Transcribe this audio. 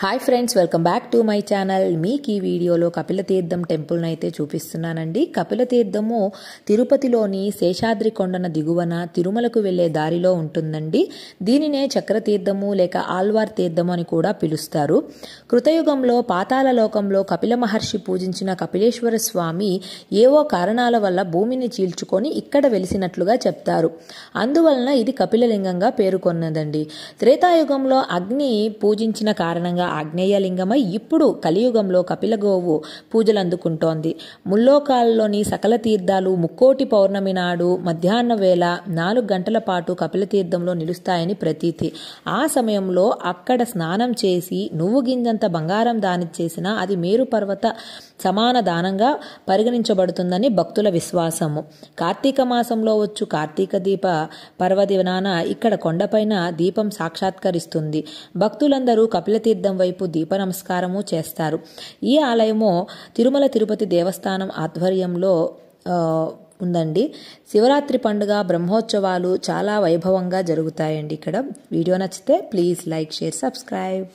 Hi friends, welcome back to my channel. మీకు ఈ వీడియోలో కపిలతీర్థం టెంపుల్ని అయితే చూపిస్తున్నానండి. కపిలతీర్థము తిరుపతిలోని శేషాద్రి కొండన దిగువన తిరుమలకు వెళ్లే దారిలో ఉంటుందండి. దీనినే చక్రతీర్థము లేక ఆల్వార్ తీర్థము అని కూడా పిలుస్తారు. కృతయుగంలో పాతాళ లోకంలో కపిల మహర్షి పూజించిన కపిలేశ్వర స్వామి ఏవో కారణాల వల్ల భూమిని చీల్చుకొని ఇక్కడ వెలిసినట్లుగా చెప్తారు. అందువలన ఇది కపిలలింగంగా పేరుకొన్నదండి. త్రేతాయుగంలో అగ్ని పూజించిన కారణంగా ఆగ్నేయలింగమై ఇప్పుడు కలియుగంలో కపిలగోవు పూజలు అందుకుంటోంది. ముల్లోకాల్లోని సకల తీర్థాలు ముక్కోటి పౌర్ణమి నాడు మధ్యాహ్న వేళ 4 గంటల పాటు కపిలతీర్థంలో నిలుస్తాయని ప్రతీతి. ఆ సమయంలో అక్కడ స్నానం చేసి నువ్వు గింజంత బంగారం దానిచ్చేసినా అది మేరు పర్వత సమాన దానంగా పరిగణించబడుతుందని భక్తుల విశ్వాసము. కార్తీక మాసంలో వచ్చు కార్తీక దీప పర్వదినాన ఇక్కడ కొండపైన దీపం సాక్షాత్కరిస్తుంది. భక్తులందరూ కపిలతీర్థం వైపు దీప నమస్కారము చేస్తారు. ఈ ఆలయము తిరుమల తిరుపతి దేవస్థానం ఆధ్వర్యంలో ఉందండి. శివరాత్రి పండుగ బ్రహ్మోత్సవాలు చాలా వైభవంగా జరుగుతాయండి ఇక్కడ. వీడియో నచ్చితే ప్లీజ్ లైక్, షేర్, సబ్స్క్రైబ్.